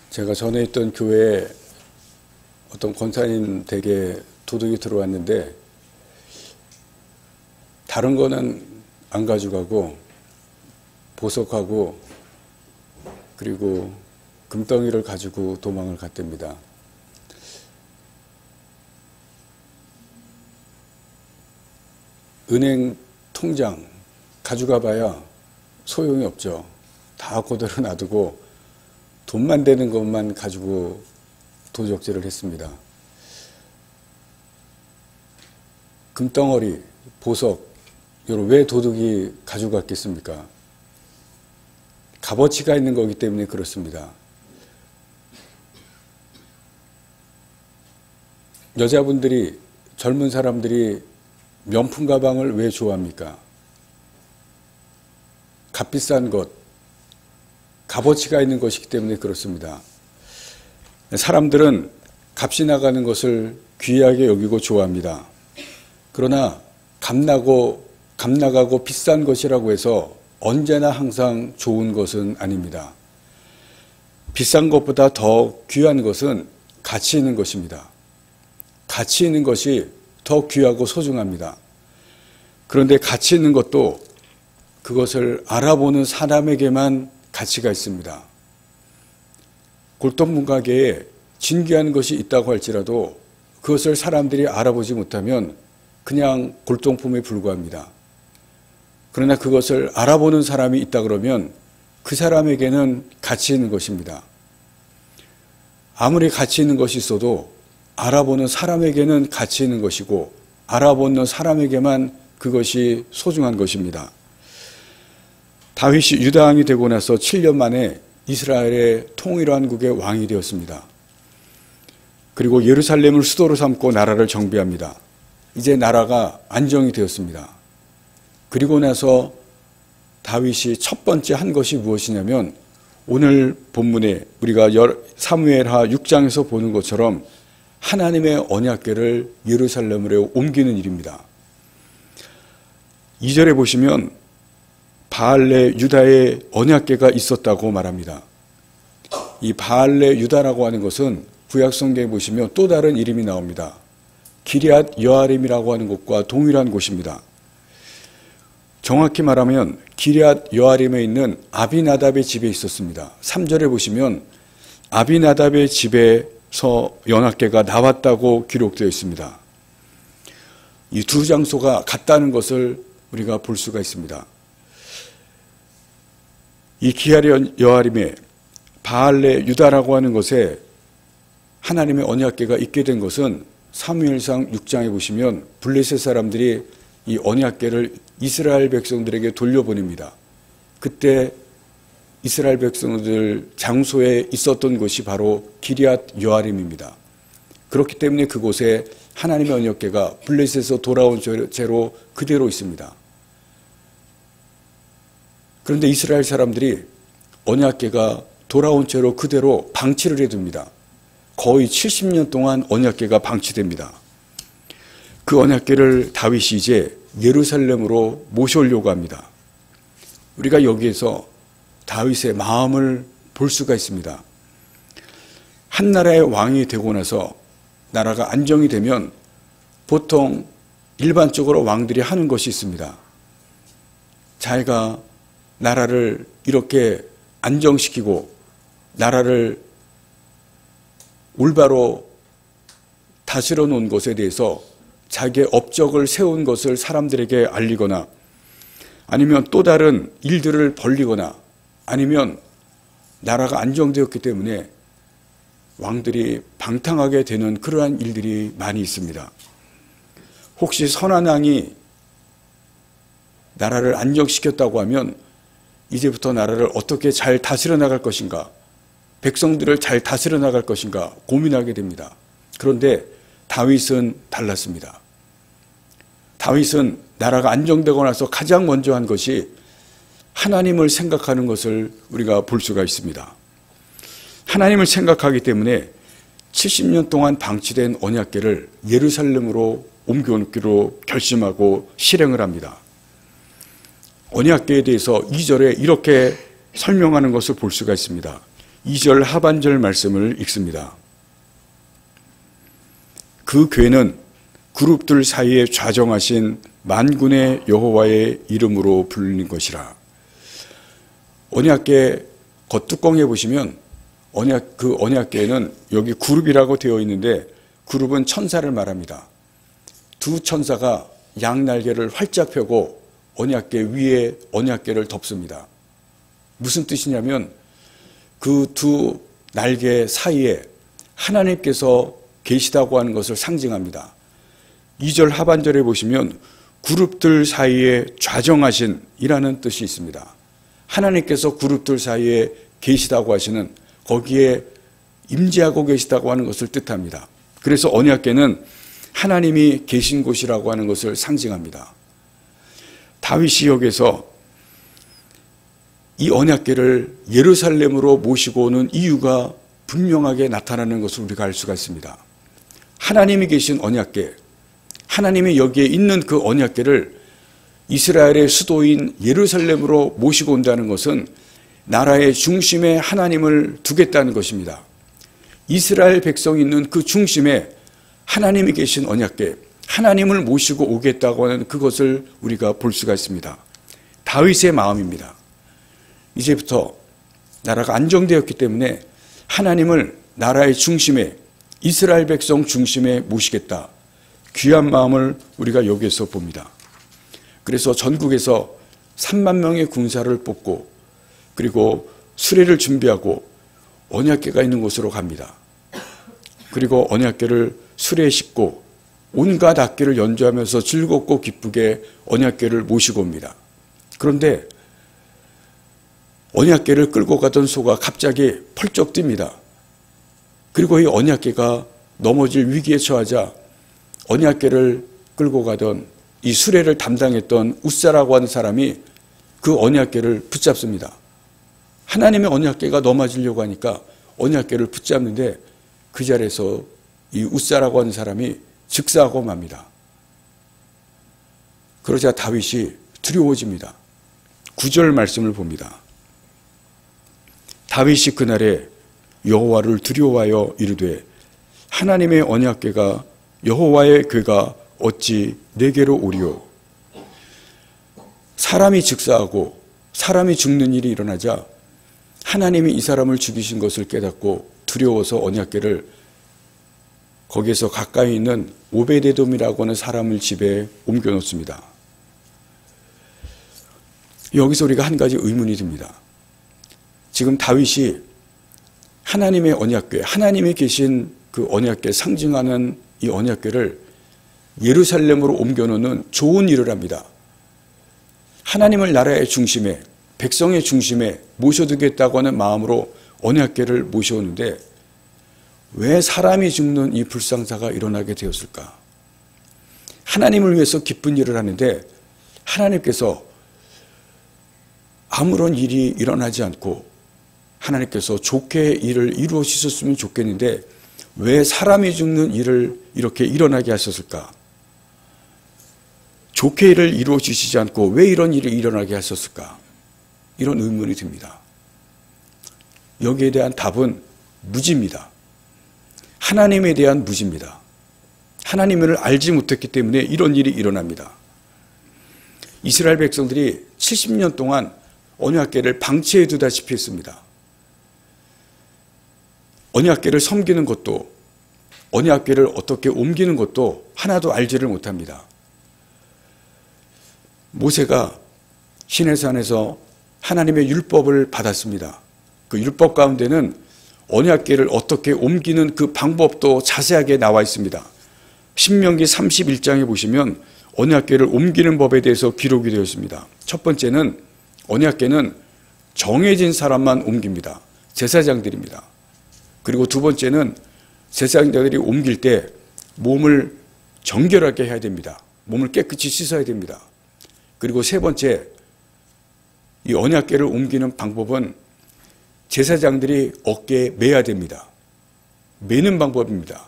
제가 전에 있던 교회에 어떤 권사님 댁에 도둑이 들어왔는데 다른 거는 안 가져가고 보석하고 그리고 금덩이를 가지고 도망을 갔답니다. 은행 통장 가져가 봐야 소용이 없죠. 다 그대로 놔두고 돈만 되는 것만 가지고 도적질을 했습니다. 금덩어리, 보석, 이걸 왜 도둑이 가져갔겠습니까? 값어치가 있는 거기 때문에 그렇습니다. 여자분들이, 젊은 사람들이 명품 가방을 왜 좋아합니까? 값비싼 것, 값어치가 있는 것이기 때문에 그렇습니다. 사람들은 값이 나가는 것을 귀하게 여기고 좋아합니다. 그러나 값나가고 비싼 것이라고 해서 언제나 항상 좋은 것은 아닙니다. 비싼 것보다 더 귀한 것은 가치 있는 것입니다. 가치 있는 것이 더 귀하고 소중합니다. 그런데 가치 있는 것도 그것을 알아보는 사람에게만 가치가 있습니다. 골동품가게에 진귀한 것이 있다고 할지라도 그것을 사람들이 알아보지 못하면 그냥 골동품에 불과합니다. 그러나 그것을 알아보는 사람이 있다 그러면 그 사람에게는 가치 있는 것입니다. 아무리 가치 있는 것이 있어도 알아보는 사람에게는 가치 있는 것이고 알아보는 사람에게만 그것이 소중한 것입니다. 다윗이 유다 왕이 되고 나서 7년 만에 이스라엘의 통일왕국의 왕이 되었습니다. 그리고 예루살렘을 수도로 삼고 나라를 정비합니다. 이제 나라가 안정이 되었습니다. 그리고 나서 다윗이 첫 번째 한 것이 무엇이냐면 오늘 본문에 우리가 사무엘하 6장에서 보는 것처럼 하나님의 언약궤를 예루살렘으로 옮기는 일입니다. 2절에 보시면 바알레 유다의 언약궤가 있었다고 말합니다. 이 바알레 유다라고 하는 것은 구약 성경에 보시면 또 다른 이름이 나옵니다. 기럇 여아림이라고 하는 곳과 동일한 곳입니다. 정확히 말하면 기럇 여아림에 있는 아비나답의 집에 있었습니다. 3절에 보시면 아비나답의 집에서 언약궤가 나왔다고 기록되어 있습니다. 이 두 장소가 같다는 것을 우리가 볼 수가 있습니다. 이 기럇 여아림에 바알레 유다라고 하는 것에 하나님의 언약궤가 있게 된 것은 사무엘상 6장에 보시면 블레셋 사람들이 이 언약궤를 이스라엘 백성들에게 돌려보냅니다. 그때 이스라엘 백성들 장소에 있었던 곳이 바로 기럇 여아림입니다. 그렇기 때문에 그곳에 하나님의 언약궤가 블레셋에서 돌아온 채로 그대로 있습니다. 그런데 이스라엘 사람들이 언약궤가 돌아온 채로 그대로 방치를 해둡니다. 거의 70년 동안 언약궤가 방치됩니다. 그 언약궤를 다윗이 이제 예루살렘으로 모셔오려고 합니다. 우리가 여기에서 다윗의 마음을 볼 수가 있습니다. 한 나라의 왕이 되고 나서 나라가 안정이 되면 보통 일반적으로 왕들이 하는 것이 있습니다. 자기가 나라를 이렇게 안정시키고 나라를 올바로 다스려 놓은 것에 대해서 자기의 업적을 세운 것을 사람들에게 알리거나 아니면 또 다른 일들을 벌리거나 아니면 나라가 안정되었기 때문에 왕들이 방탕하게 되는 그러한 일들이 많이 있습니다. 혹시 선한 왕이 나라를 안정시켰다고 하면 이제부터 나라를 어떻게 잘 다스려 나갈 것인가, 백성들을 잘 다스려 나갈 것인가 고민하게 됩니다. 그런데 다윗은 달랐습니다. 다윗은 나라가 안정되고 나서 가장 먼저 한 것이 하나님을 생각하는 것을 우리가 볼 수가 있습니다. 하나님을 생각하기 때문에 70년 동안 방치된 언약궤를 예루살렘으로 옮겨오기로 결심하고 실행을 합니다. 언약궤에 대해서 2절에 이렇게 설명하는 것을 볼 수가 있습니다. 2절 하반절 말씀을 읽습니다. 그 궤는 그룹들 사이에 좌정하신 만군의 여호와의 이름으로 불리는 것이라. 언약궤 겉뚜껑에 보시면 그 언약궤에는 여기 그룹이라고 되어 있는데 그룹은 천사를 말합니다. 두 천사가 양날개를 활짝 펴고 언약궤 위에 언약궤를 덮습니다. 무슨 뜻이냐면 그 두 날개 사이에 하나님께서 계시다고 하는 것을 상징합니다. 2절 하반절에 보시면 그룹들 사이에 좌정하신 이라는 뜻이 있습니다. 하나님께서 그룹들 사이에 계시다고 하시는, 거기에 임재하고 계시다고 하는 것을 뜻합니다. 그래서 언약궤는 하나님이 계신 곳이라고 하는 것을 상징합니다. 다윗이 여기서 이 언약궤를 예루살렘으로 모시고 오는 이유가 분명하게 나타나는 것을 우리가 알 수가 있습니다. 하나님이 계신 언약궤, 하나님이 여기에 있는 그 언약궤를 이스라엘의 수도인 예루살렘으로 모시고 온다는 것은 나라의 중심에 하나님을 두겠다는 것입니다. 이스라엘 백성이 있는 그 중심에 하나님이 계신 언약궤, 하나님을 모시고 오겠다고 하는 그것을 우리가 볼 수가 있습니다. 다윗의 마음입니다. 이제부터 나라가 안정되었기 때문에 하나님을 나라의 중심에, 이스라엘 백성 중심에 모시겠다. 귀한 마음을 우리가 여기에서 봅니다. 그래서 전국에서 3만 명의 군사를 뽑고 그리고 수레를 준비하고 언약궤가 있는 곳으로 갑니다. 그리고 언약궤를 수레에 싣고 온갖 악기를 연주하면서 즐겁고 기쁘게 언약궤를 모시고 옵니다. 그런데 언약궤를 끌고 가던 소가 갑자기 펄쩍 뜁니다. 그리고 이 언약궤가 넘어질 위기에 처하자 언약궤를 끌고 가던 이 수레를 담당했던 웃사라고 하는 사람이 그 언약궤를 붙잡습니다. 하나님의 언약궤가 넘어지려고 하니까 언약궤를 붙잡는데 그 자리에서 이 웃사라고 하는 사람이 즉사하고 맙니다. 그러자 다윗이 두려워집니다. 9절 말씀을 봅니다. 다윗이 그날에 여호와를 두려워하여 이르되 하나님의 언약궤가 여호와의 궤가 어찌 내게로 오리오. 사람이 즉사하고 사람이 죽는 일이 일어나자 하나님이 이 사람을 죽이신 것을 깨닫고 두려워서 언약궤를 거기에서 가까이 있는 오베데돔이라고 하는 사람을 집에 옮겨놓습니다. 여기서 우리가 한 가지 의문이 듭니다. 지금 다윗이 하나님의 언약궤, 하나님이 계신 그 언약궤 상징하는 이 언약궤를 예루살렘으로 옮겨놓는 좋은 일을 합니다. 하나님을 나라의 중심에, 백성의 중심에 모셔두겠다고 하는 마음으로 언약궤를 모셔오는데 왜 사람이 죽는 이 불상사가 일어나게 되었을까? 하나님을 위해서 기쁜 일을 하는데 하나님께서 아무런 일이 일어나지 않고 하나님께서 좋게 일을 이루어 주셨으면 좋겠는데 왜 사람이 죽는 일을 이렇게 일어나게 하셨을까? 좋게 일을 이루어 주시지 않고 왜 이런 일이 일어나게 하셨을까? 이런 의문이 듭니다. 여기에 대한 답은 무지입니다. 하나님에 대한 무지입니다. 하나님을 알지 못했기 때문에 이런 일이 일어납니다. 이스라엘 백성들이 70년 동안 언약궤를 방치해 두다시피 했습니다. 언약궤를 섬기는 것도, 언약궤를 어떻게 옮기는 것도 하나도 알지를 못합니다. 모세가 시내산에서 하나님의 율법을 받았습니다. 그 율법 가운데는 언약궤를 어떻게 옮기는 그 방법도 자세하게 나와 있습니다. 신명기 31장에 보시면 언약궤를 옮기는 법에 대해서 기록이 되어 있습니다. 첫 번째는 언약궤는 정해진 사람만 옮깁니다. 제사장들입니다. 그리고 두 번째는 제사장들이 옮길 때 몸을 정결하게 해야 됩니다. 몸을 깨끗이 씻어야 됩니다. 그리고 세 번째, 이 언약궤를 옮기는 방법은 제사장들이 어깨에 매야 됩니다. 매는 방법입니다.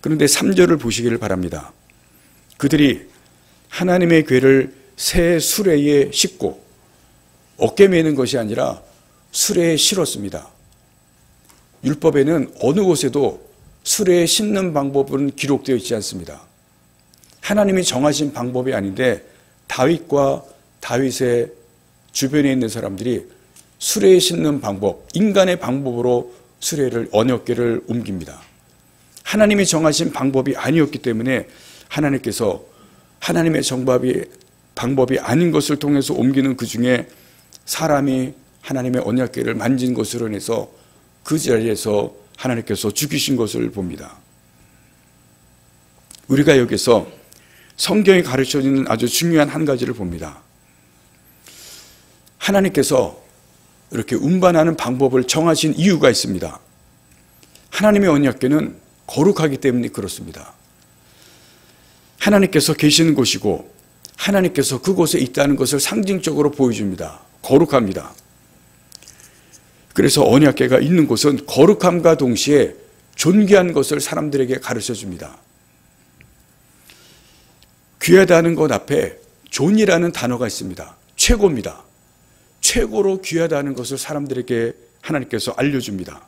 그런데 3절을 보시기를 바랍니다. 그들이 하나님의 궤를 새 수레에 싣고 어깨 매는 것이 아니라 수레에 실었습니다. 율법에는 어느 곳에도 수레에 싣는 방법은 기록되어 있지 않습니다. 하나님이 정하신 방법이 아닌데 다윗과 다윗의 주변에 있는 사람들이 수레에 싣는 방법, 인간의 방법으로 수레를 언약궤를 옮깁니다. 하나님이 정하신 방법이 아니었기 때문에 하나님께서 하나님의 방법이 아닌 것을 통해서 옮기는 그 중에 사람이 하나님의 언약궤를 만진 것으로 인해서 그 자리에서 하나님께서 죽이신 것을 봅니다. 우리가 여기서 성경이 가르쳐주는 아주 중요한 한 가지를 봅니다. 하나님께서 이렇게 운반하는 방법을 정하신 이유가 있습니다. 하나님의 언약궤는 거룩하기 때문에 그렇습니다. 하나님께서 계시는 곳이고 하나님께서 그곳에 있다는 것을 상징적으로 보여줍니다. 거룩합니다. 그래서 언약궤가 있는 곳은 거룩함과 동시에 존귀한 것을 사람들에게 가르쳐줍니다. 귀하다는 것 앞에 존이라는 단어가 있습니다. 최고입니다. 최고로 귀하다는 것을 사람들에게 하나님께서 알려줍니다.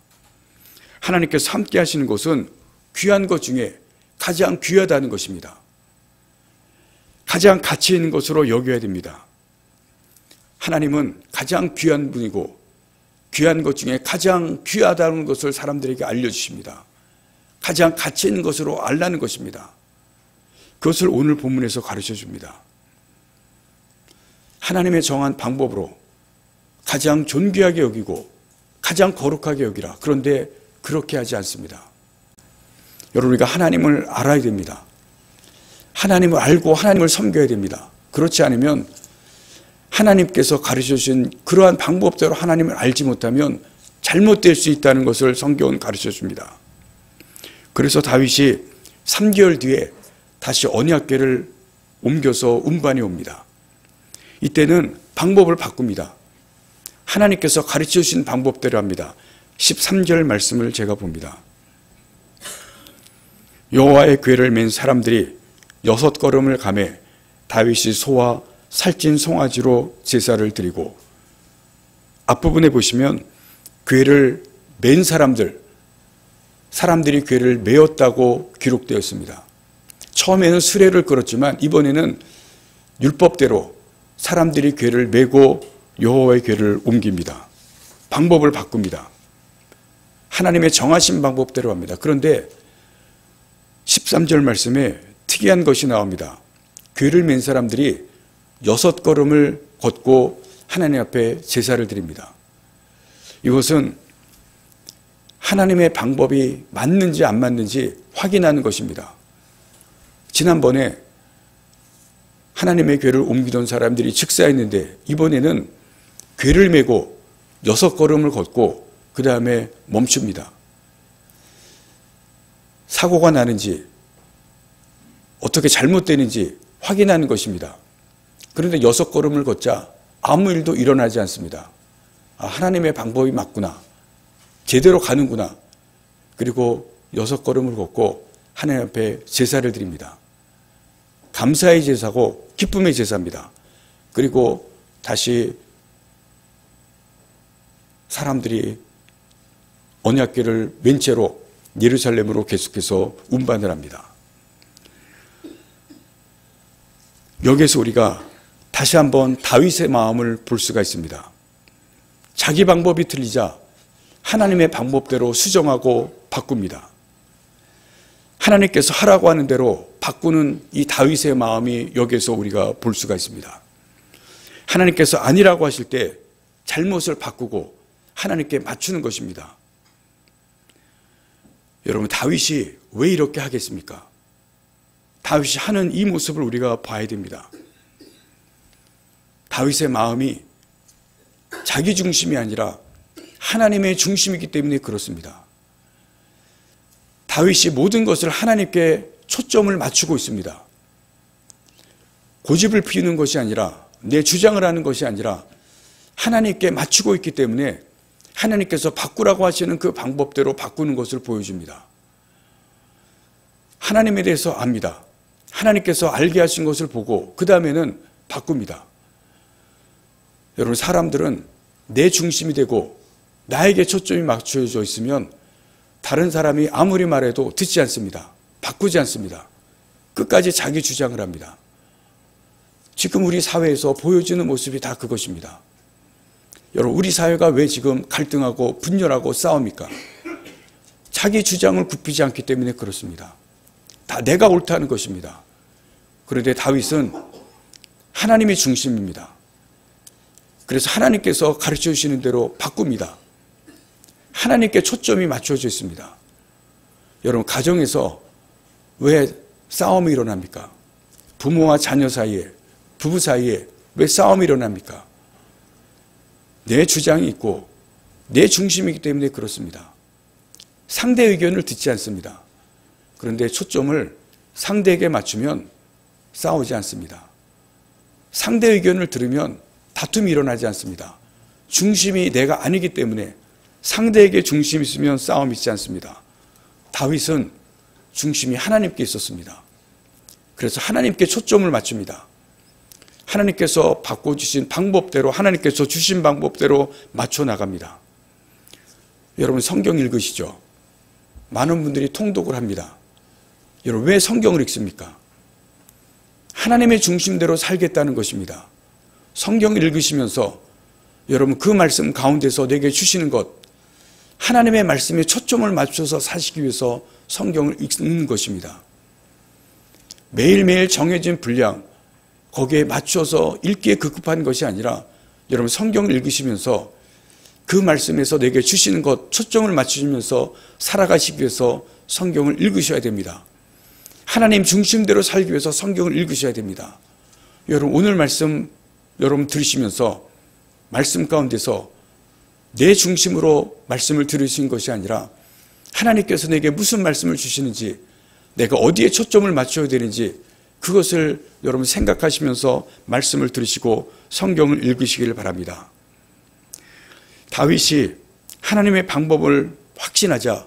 하나님께서 함께 하시는 것은 귀한 것 중에 가장 귀하다는 것입니다. 가장 가치 있는 것으로 여겨야 됩니다. 하나님은 가장 귀한 분이고 귀한 것 중에 가장 귀하다는 것을 사람들에게 알려주십니다. 가장 가치 있는 것으로 알라는 것입니다. 그것을 오늘 본문에서 가르쳐줍니다. 하나님의 정한 방법으로 가장 존귀하게 여기고 가장 거룩하게 여기라. 그런데 그렇게 하지 않습니다. 여러분, 우리가 하나님을 알아야 됩니다. 하나님을 알고 하나님을 섬겨야 됩니다. 그렇지 않으면 하나님께서 가르쳐주신 그러한 방법대로 하나님을 알지 못하면 잘못될 수 있다는 것을 성경은 가르쳐줍니다. 그래서 다윗이 3개월 뒤에 다시 언약궤를 옮겨서 운반해 옵니다. 이때는 방법을 바꿉니다. 하나님께서 가르쳐주신 방법대로 합니다. 13절 말씀을 제가 봅니다. 여호와의 궤를 맨 사람들이 6걸음을 가매 다윗이 소와 살찐 송아지로 제사를 드리고, 앞부분에 보시면 궤를 맨 사람들이 궤를 메었다고 기록되어 있습니다. 처음에는 수레를 끌었지만 이번에는 율법대로 사람들이 궤를 메고 여호와의 궤를 옮깁니다. 방법을 바꿉니다. 하나님의 정하신 방법대로 합니다. 그런데 13절 말씀에 특이한 것이 나옵니다. 궤를 맨 사람들이 6걸음을 걷고 하나님 앞에 제사를 드립니다. 이것은 하나님의 방법이 맞는지 안 맞는지 확인하는 것입니다. 지난번에 하나님의 궤를 옮기던 사람들이 즉사했는데 이번에는 궤를 메고 6걸음을 걷고 그 다음에 멈춥니다. 사고가 나는지 어떻게 잘못되는지 확인하는 것입니다. 그런데 6걸음을 걷자 아무 일도 일어나지 않습니다. 하나님의 방법이 맞구나. 제대로 가는구나. 그리고 6걸음을 걷고 하나님 앞에 제사를 드립니다. 감사의 제사고 기쁨의 제사입니다. 그리고 다시 사람들이 언약궤를 맨 채로 예루살렘으로 계속해서 운반을 합니다. 여기에서 우리가 다시 한번 다윗의 마음을 볼 수가 있습니다. 자기 방법이 틀리자 하나님의 방법대로 수정하고 바꿉니다. 하나님께서 하라고 하는 대로 바꾸는 이 다윗의 마음이 여기에서 우리가 볼 수가 있습니다. 하나님께서 아니라고 하실 때 잘못을 바꾸고 하나님께 맞추는 것입니다. 여러분, 다윗이 왜 이렇게 하겠습니까? 다윗이 하는 이 모습을 우리가 봐야 됩니다. 다윗의 마음이 자기 중심이 아니라 하나님의 중심이기 때문에 그렇습니다. 다윗이 모든 것을 하나님께 초점을 맞추고 있습니다. 고집을 피우는 것이 아니라, 내 주장을 하는 것이 아니라 하나님께 맞추고 있기 때문에 하나님께서 바꾸라고 하시는 그 방법대로 바꾸는 것을 보여줍니다. 하나님에 대해서 압니다. 하나님께서 알게 하신 것을 보고 그 다음에는 바꿉니다. 여러분, 사람들은 내 중심이 되고 나에게 초점이 맞춰져 있으면 다른 사람이 아무리 말해도 듣지 않습니다. 바꾸지 않습니다. 끝까지 자기 주장을 합니다. 지금 우리 사회에서 보여지는 모습이 다 그것입니다. 여러분, 우리 사회가 왜 지금 갈등하고 분열하고 싸웁니까? 자기 주장을 굽히지 않기 때문에 그렇습니다. 다 내가 옳다는 것입니다. 그런데 다윗은 하나님이 중심입니다. 그래서 하나님께서 가르쳐 주시는 대로 바꿉니다. 하나님께 초점이 맞춰져 있습니다. 여러분, 가정에서 왜 싸움이 일어납니까? 부모와 자녀 사이에, 부부 사이에 왜 싸움이 일어납니까? 내 주장이 있고 내 중심이기 때문에 그렇습니다. 상대 의견을 듣지 않습니다. 그런데 초점을 상대에게 맞추면 싸우지 않습니다. 상대 의견을 들으면 다툼이 일어나지 않습니다. 중심이 내가 아니기 때문에 상대에게 중심이 있으면 싸움이 있지 않습니다. 다윗은 중심이 하나님께 있었습니다. 그래서 하나님께 초점을 맞춥니다. 하나님께서 바꿔주신 방법대로, 하나님께서 주신 방법대로 맞춰 나갑니다. 여러분, 성경 읽으시죠? 많은 분들이 통독을 합니다. 여러분, 왜 성경을 읽습니까? 하나님의 중심대로 살겠다는 것입니다. 성경 읽으시면서 여러분, 그 말씀 가운데서 내게 주시는 것, 하나님의 말씀에 초점을 맞춰서 사시기 위해서 성경을 읽는 것입니다. 매일매일 정해진 분량, 거기에 맞춰서 읽기에 급급한 것이 아니라 여러분, 성경을 읽으시면서 그 말씀에서 내게 주시는 것, 초점을 맞추시면서 살아가시기 위해서 성경을 읽으셔야 됩니다. 하나님 중심대로 살기 위해서 성경을 읽으셔야 됩니다. 여러분, 오늘 말씀 여러분 들으시면서 말씀 가운데서 내 중심으로 말씀을 들으신 것이 아니라 하나님께서 내게 무슨 말씀을 주시는지, 내가 어디에 초점을 맞춰야 되는지 그것을 여러분 생각하시면서 말씀을 들으시고 성경을 읽으시기를 바랍니다. 다윗이 하나님의 방법을 확신하자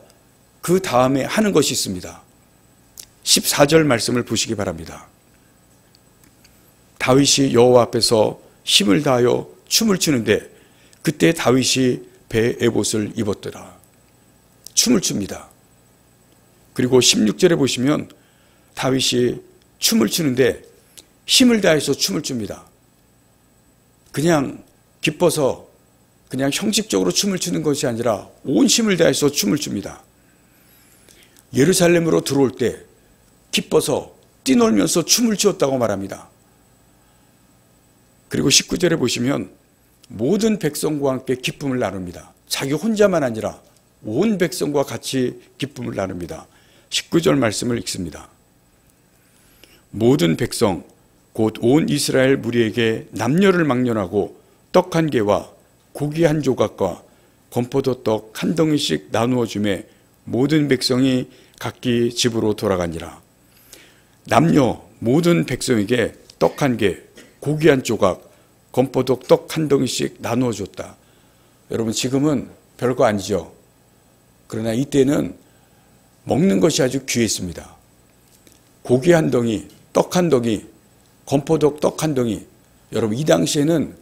그 다음에 하는 것이 있습니다. 14절 말씀을 보시기 바랍니다. 다윗이 여호와 앞에서 힘을 다하여 춤을 추는데 그때 다윗이 배 에봇을 입었더라. 춤을 춥니다. 그리고 16절에 보시면 다윗이 춤을 추는데 힘을 다해서 춤을 춥니다. 그냥 기뻐서 그냥 형식적으로 춤을 추는 것이 아니라 온 힘을 다해서 춤을 춥니다. 예루살렘으로 들어올 때 기뻐서 뛰놀면서 춤을 추었다고 말합니다. 그리고 19절에 보시면 모든 백성과 함께 기쁨을 나눕니다. 자기 혼자만 아니라 온 백성과 같이 기쁨을 나눕니다. 19절 말씀을 읽습니다. 모든 백성 곧 온 이스라엘 무리에게 남녀를 막론하고 떡 한 개와 고기 한 조각과 건포도 떡 한 덩이씩 나누어 주매 모든 백성이 각기 집으로 돌아가니라. 남녀 모든 백성에게 떡 한 개, 고기 한 조각, 건포도 떡 한 덩이씩 나누어 줬다. 여러분, 지금은 별거 아니죠. 그러나 이때는 먹는 것이 아주 귀했습니다. 고기 한 덩이, 떡 한 덩이, 건포도 떡 한 덩이. 여러분, 이 당시에는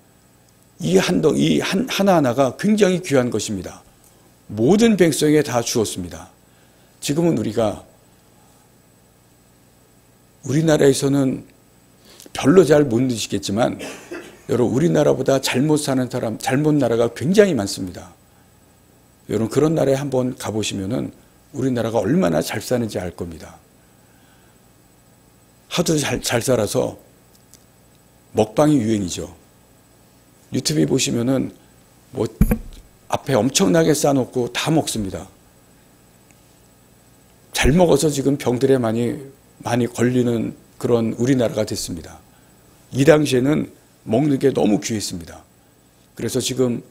이 한 덩이, 하나하나가 굉장히 귀한 것입니다. 모든 백성에게 다 주었습니다. 지금은 우리나라에서는 별로 잘 못 느끼겠지만 여러분, 우리나라보다 잘못 사는 사람, 잘못 나라가 굉장히 많습니다. 여러분, 그런 나라에 한번 가보시면은 우리나라가 얼마나 잘 사는지 알 겁니다. 하도 잘 살아서 먹방이 유행이죠. 유튜브에 보시면은 앞에 엄청나게 쌓아놓고 다 먹습니다. 잘 먹어서 지금 병들에 많이 걸리는 그런 우리나라가 됐습니다. 이 당시에는 먹는 게 너무 귀했습니다. 그래서 지금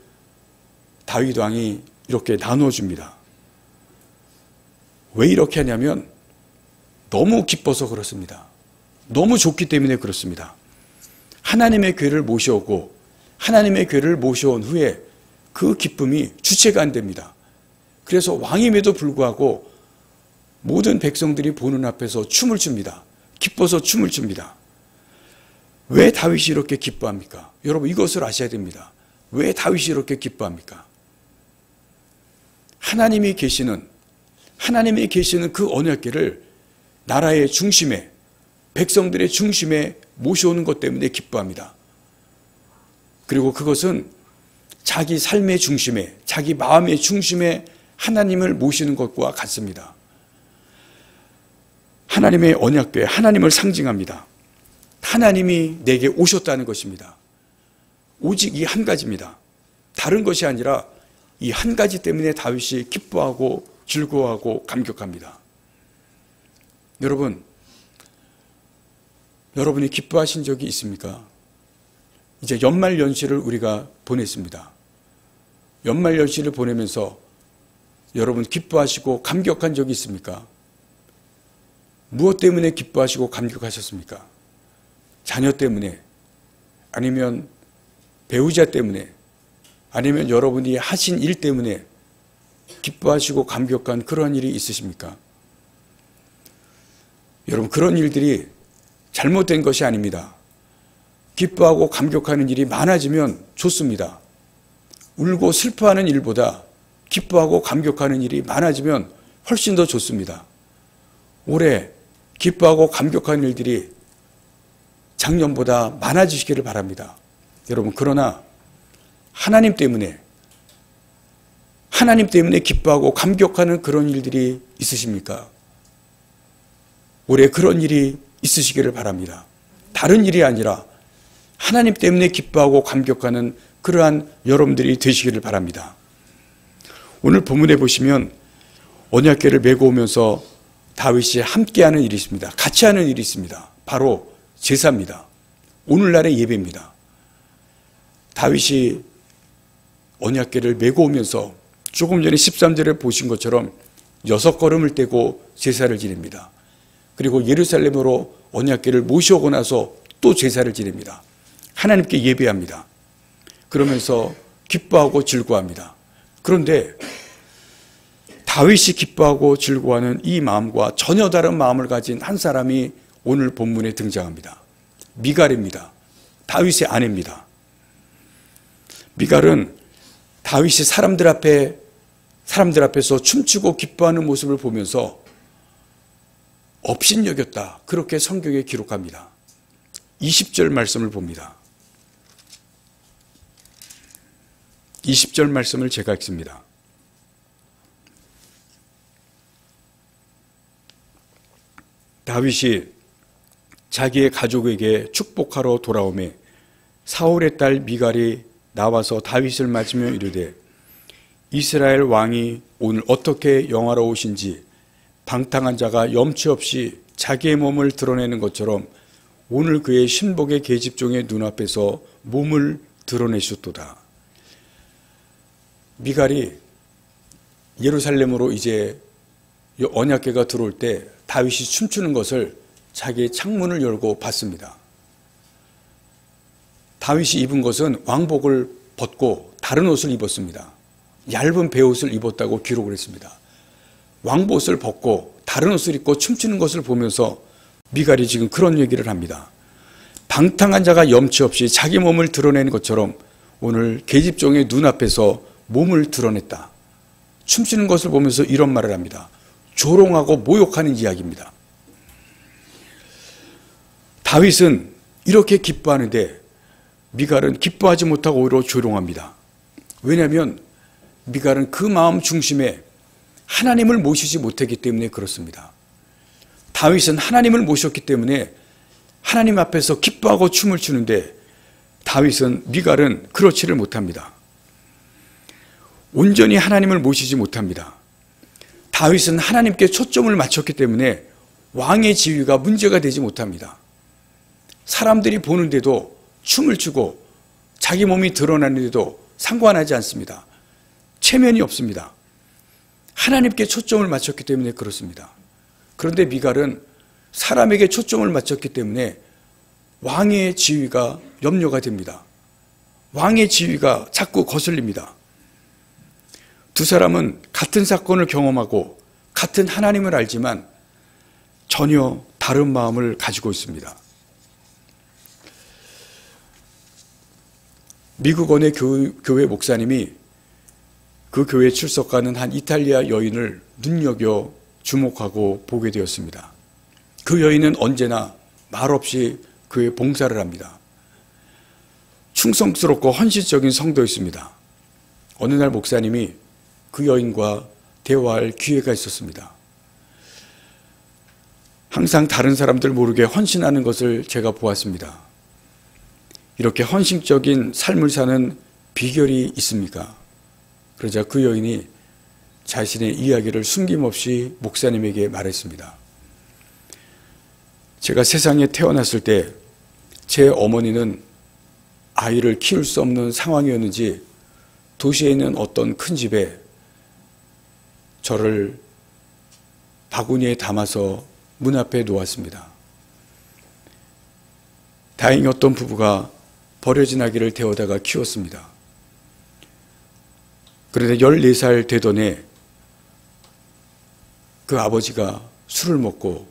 다윗 왕이 이렇게 나눠줍니다. 왜 이렇게 하냐면 너무 기뻐서 그렇습니다. 너무 좋기 때문에 그렇습니다. 하나님의 궤를 모셔오고 하나님의 궤를 모셔온 후에 그 기쁨이 주체가 안 됩니다. 그래서 왕임에도 불구하고 모든 백성들이 보는 앞에서 춤을 춥니다. 기뻐서 춤을 춥니다. 왜 다윗이 이렇게 기뻐합니까? 여러분, 이것을 아셔야 됩니다. 왜 다윗이 이렇게 기뻐합니까? 하나님이 계시는 하나님이 계시는 그 언약궤를 나라의 중심에, 백성들의 중심에 모셔오는 것 때문에 기뻐합니다. 그리고 그것은 자기 삶의 중심에, 자기 마음의 중심에 하나님을 모시는 것과 같습니다. 하나님의 언약궤, 하나님을 상징합니다. 하나님이 내게 오셨다는 것입니다. 오직 이 한 가지입니다. 다른 것이 아니라 이 한 가지 때문에 다윗이 기뻐하고 즐거워하고 감격합니다. 여러분이 기뻐하신 적이 있습니까? 이제 연말연시를 우리가 보냈습니다. 연말연시를 보내면서 여러분 기뻐하시고 감격한 적이 있습니까? 무엇 때문에 기뻐하시고 감격하셨습니까? 자녀 때문에, 아니면 배우자 때문에, 아니면 여러분이 하신 일 때문에 기뻐하시고 감격한 그런 일이 있으십니까? 여러분, 그런 일들이 잘못된 것이 아닙니다. 기뻐하고 감격하는 일이 많아지면 좋습니다. 울고 슬퍼하는 일보다 기뻐하고 감격하는 일이 많아지면 훨씬 더 좋습니다. 올해 기뻐하고 감격하는 일들이 작년보다 많아지시기를 바랍니다. 여러분, 그러나 하나님 때문에 기뻐하고 감격하는 그런 일들이 있으십니까? 올해 그런 일이 있으시기를 바랍니다. 다른 일이 아니라 하나님 때문에 기뻐하고 감격하는 그러한 여러분들이 되시기를 바랍니다. 오늘 본문에 보시면 언약궤를 메고 오면서 다윗이 함께하는 일이 있습니다. 같이 하는 일이 있습니다. 바로 제사입니다. 오늘날의 예배입니다. 다윗이 언약궤를 메고 오면서 조금 전에 13절에 보신 것처럼 6걸음을 떼고 제사를 지냅니다. 그리고 예루살렘으로 언약궤를 모셔오고 나서 또 제사를 지냅니다. 하나님께 예배합니다. 그러면서 기뻐하고 즐거워합니다. 그런데 다윗이 기뻐하고 즐거워하는 이 마음과 전혀 다른 마음을 가진 한 사람이 오늘 본문에 등장합니다. 미갈입니다. 다윗의 아내입니다. 미갈은 다윗이 사람들 앞에서 춤추고 기뻐하는 모습을 보면서 업신여겼다. 그렇게 성경에 기록합니다. 20절 말씀을 봅니다. 20절 말씀을 제가 읽습니다. 다윗이 자기의 가족에게 축복하러 돌아오매 사울의 딸 미갈이 나와서 다윗을 맞으며 이르되 이스라엘 왕이 오늘 어떻게 영화로우신지 방탕한 자가 염치 없이 자기의 몸을 드러내는 것처럼 오늘 그의 신복의 계집종의 눈앞에서 몸을 드러내셨도다. 미갈이 예루살렘으로 이제 언약궤가 들어올 때 다윗이 춤추는 것을 자기의 창문을 열고 봤습니다. 다윗이 입은 것은 왕복을 벗고 다른 옷을 입었습니다. 얇은 베옷을 입었다고 기록을 했습니다. 왕복을 벗고 다른 옷을 입고 춤추는 것을 보면서 미갈이 지금 그런 얘기를 합니다. 방탕한 자가 염치 없이 자기 몸을 드러내는 것처럼 오늘 계집종의 눈앞에서 몸을 드러냈다. 춤추는 것을 보면서 이런 말을 합니다. 조롱하고 모욕하는 이야기입니다. 다윗은 이렇게 기뻐하는데 미갈은 기뻐하지 못하고 오히려 조롱합니다. 왜냐하면 미갈은 그 마음 중심에 하나님을 모시지 못했기 때문에 그렇습니다. 다윗은 하나님을 모셨기 때문에 하나님 앞에서 기뻐하고 춤을 추는데 미갈은 그렇지를 못합니다. 온전히 하나님을 모시지 못합니다. 다윗은 하나님께 초점을 맞췄기 때문에 왕의 지위가 문제가 되지 못합니다. 사람들이 보는데도 춤을 추고 자기 몸이 드러나는데도 상관하지 않습니다. 체면이 없습니다. 하나님께 초점을 맞췄기 때문에 그렇습니다. 그런데 미갈은 사람에게 초점을 맞췄기 때문에 왕의 지위가 염려가 됩니다. 왕의 지위가 자꾸 거슬립니다. 두 사람은 같은 사건을 경험하고 같은 하나님을 알지만 전혀 다른 마음을 가지고 있습니다. 미국 어느 교회 목사님이 그 교회에 출석하는 한 이탈리아 여인을 눈여겨 주목하고 보게 되었습니다. 그 여인은 언제나 말없이 그의 봉사를 합니다. 충성스럽고 헌신적인 성도였습니다. 어느 날 목사님이 그 여인과 대화할 기회가 있었습니다. 항상 다른 사람들 모르게 헌신하는 것을 제가 보았습니다. 이렇게 헌신적인 삶을 사는 비결이 있습니까? 그러자 그 여인이 자신의 이야기를 숨김없이 목사님에게 말했습니다. 제가 세상에 태어났을 때 제 어머니는 아이를 키울 수 없는 상황이었는지 도시에 있는 어떤 큰 집에 저를 바구니에 담아서 문 앞에 놓았습니다. 다행히 어떤 부부가 버려진 아기를 데워다가 키웠습니다. 그런데 14살 되던 해 그 아버지가 술을 먹고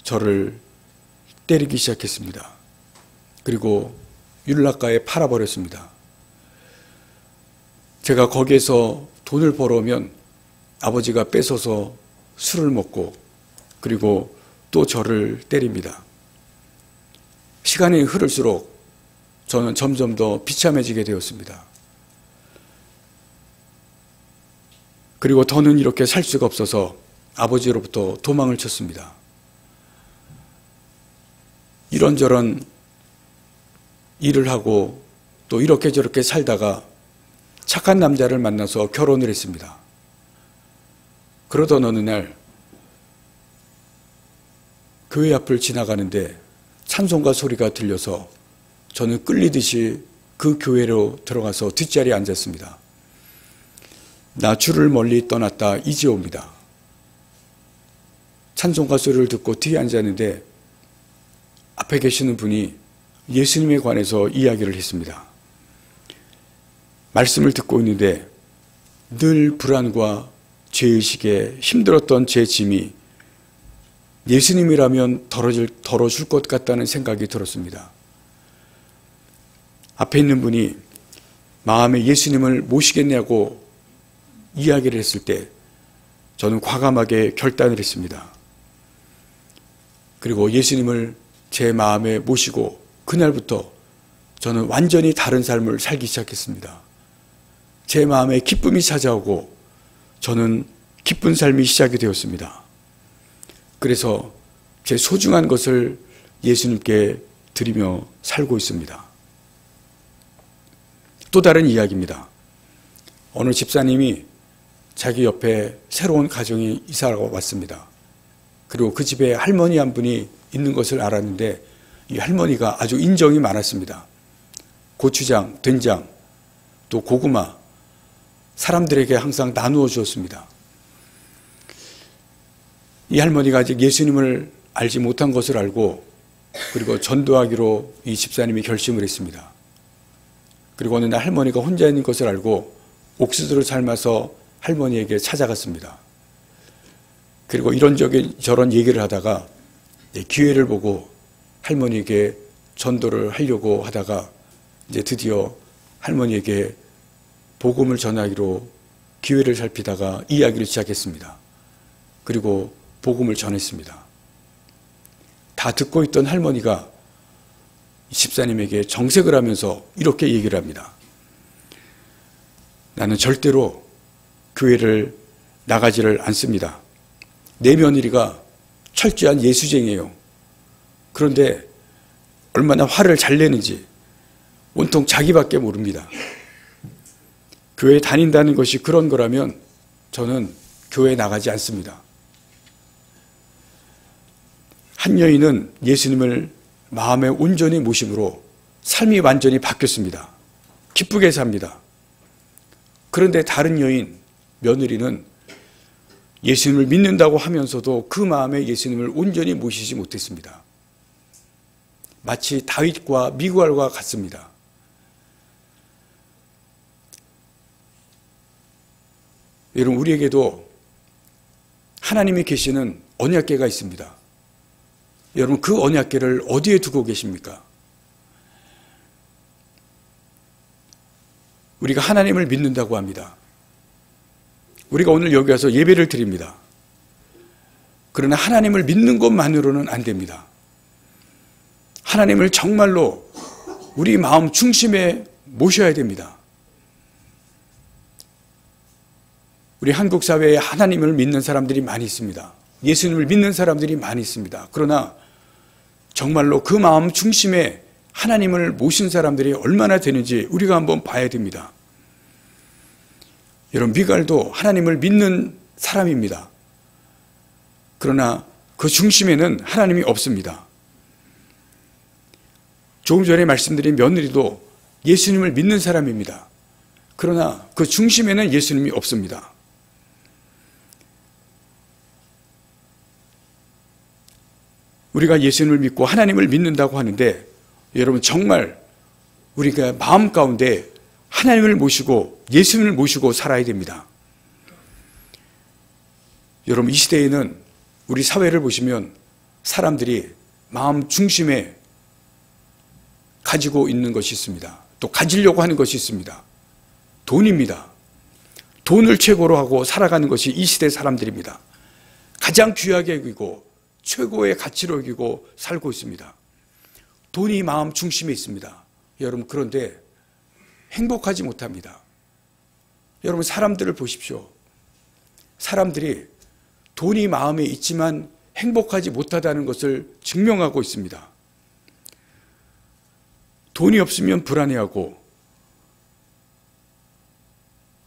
저를 때리기 시작했습니다. 그리고 윤락가에 팔아버렸습니다. 제가 거기에서 돈을 벌어오면 아버지가 뺏어서 술을 먹고 그리고 또 저를 때립니다. 시간이 흐를수록 저는 점점 더 비참해지게 되었습니다. 그리고 더는 이렇게 살 수가 없어서 아버지로부터 도망을 쳤습니다. 이런저런 일을 하고 또 이렇게 저렇게 살다가 착한 남자를 만나서 결혼을 했습니다. 그러던 어느 날 교회 앞을 지나가는데 찬송가 소리가 들려서 저는 끌리듯이 그 교회로 들어가서 뒷자리에 앉았습니다. 나 주를 멀리 떠났다 이제 옵니다. 찬송가 소리를 듣고 뒤에 앉았는데 앞에 계시는 분이 예수님에 관해서 이야기를 했습니다. 말씀을 듣고 있는데 늘 불안과 죄의식에 힘들었던 제 짐이 예수님이라면 덜어줄 것 같다는 생각이 들었습니다. 앞에 있는 분이 마음에 예수님을 모시겠냐고 이야기를 했을 때 저는 과감하게 결단을 했습니다. 그리고 예수님을 제 마음에 모시고 그날부터 저는 완전히 다른 삶을 살기 시작했습니다. 제 마음에 기쁨이 찾아오고 저는 기쁜 삶이 시작이 되었습니다. 그래서 제 소중한 것을 예수님께 드리며 살고 있습니다. 또 다른 이야기입니다. 어느 집사님이 자기 옆에 새로운 가정이 이사가 왔습니다. 그리고 그 집에 할머니 한 분이 있는 것을 알았는데 이 할머니가 아주 인정이 많았습니다. 고추장, 된장, 또 고구마 사람들에게 항상 나누어 주었습니다. 이 할머니가 아직 예수님을 알지 못한 것을 알고 그리고 전도하기로 이 집사님이 결심을 했습니다. 그리고 어느 날 할머니가 혼자 있는 것을 알고 옥수수를 삶아서 할머니에게 찾아갔습니다. 그리고 이런저런 얘기를 하다가 기회를 보고 할머니에게 전도를 하려고 하다가 이제 드디어 할머니에게 복음을 전하기로 기회를 살피다가 이야기를 시작했습니다. 그리고 복음을 전했습니다. 다 듣고 있던 할머니가 집사님에게 정색을 하면서 이렇게 얘기를 합니다. 나는 절대로 교회를 나가지를 않습니다. 내 며느리가 철저한 예수쟁이에요. 그런데 얼마나 화를 잘 내는지 온통 자기밖에 모릅니다. 교회 다닌다는 것이 그런 거라면 저는 교회 나가지 않습니다. 한 여인은 예수님을 마음에 온전히 모심으로 삶이 완전히 바뀌었습니다. 기쁘게 삽니다. 그런데 다른 여인, 며느리는 예수님을 믿는다고 하면서도 그 마음에 예수님을 온전히 모시지 못했습니다. 마치 다윗과 미구알과 같습니다. 여러분, 우리에게도 하나님이 계시는 언약궤가 있습니다. 여러분, 그 언약궤를 어디에 두고 계십니까? 우리가 하나님을 믿는다고 합니다. 우리가 오늘 여기 와서 예배를 드립니다. 그러나 하나님을 믿는 것만으로는 안 됩니다. 하나님을 정말로 우리 마음 중심에 모셔야 됩니다. 우리 한국 사회에 하나님을 믿는 사람들이 많이 있습니다. 예수님을 믿는 사람들이 많이 있습니다. 그러나 정말로 그 마음 중심에 하나님을 모신 사람들이 얼마나 되는지 우리가 한번 봐야 됩니다. 여러분, 미갈도 하나님을 믿는 사람입니다. 그러나 그 중심에는 하나님이 없습니다. 조금 전에 말씀드린 며느리도 예수님을 믿는 사람입니다. 그러나 그 중심에는 예수님이 없습니다. 우리가 예수님을 믿고 하나님을 믿는다고 하는데 여러분, 정말 우리가 마음 가운데 하나님을 모시고 예수님을 모시고 살아야 됩니다. 여러분, 이 시대에는 우리 사회를 보시면 사람들이 마음 중심에 가지고 있는 것이 있습니다. 또 가지려고 하는 것이 있습니다. 돈입니다. 돈을 최고로 하고 살아가는 것이 이 시대 사람들입니다. 가장 귀하게 여기고 최고의 가치로 여기고 살고 있습니다. 돈이 마음 중심에 있습니다. 여러분, 그런데 행복하지 못합니다. 여러분, 사람들을 보십시오. 사람들이 돈이 마음에 있지만 행복하지 못하다는 것을 증명하고 있습니다. 돈이 없으면 불안해하고,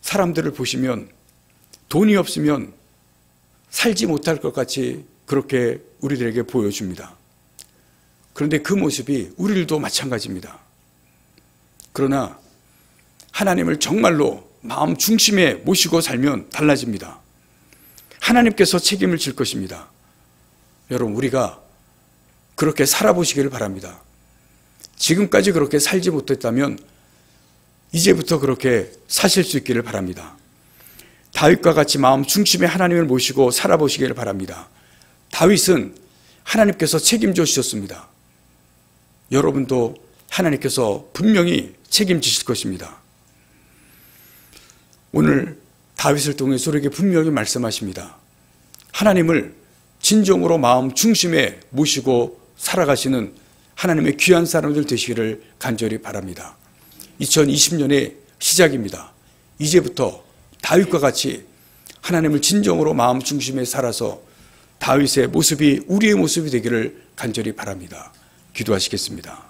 사람들을 보시면 돈이 없으면 살지 못할 것 같이 그렇게 우리들에게 보여줍니다. 그런데 그 모습이 우리들도 마찬가지입니다. 그러나 하나님을 정말로 마음 중심에 모시고 살면 달라집니다. 하나님께서 책임을 질 것입니다. 여러분, 우리가 그렇게 살아보시기를 바랍니다. 지금까지 그렇게 살지 못했다면 이제부터 그렇게 사실 수 있기를 바랍니다. 다윗과 같이 마음 중심에 하나님을 모시고 살아보시기를 바랍니다. 다윗은 하나님께서 책임져 주셨습니다. 여러분도 하나님께서 분명히 책임지실 것입니다. 오늘 다윗을 통해서 우리에게 분명히 말씀하십니다. 하나님을 진정으로 마음 중심에 모시고 살아가시는 하나님의 귀한 사람들 되시기를 간절히 바랍니다. 2020년의 시작입니다. 이제부터 다윗과 같이 하나님을 진정으로 마음 중심에 살아서 다윗의 모습이 우리의 모습이 되기를 간절히 바랍니다. 기도하시겠습니다.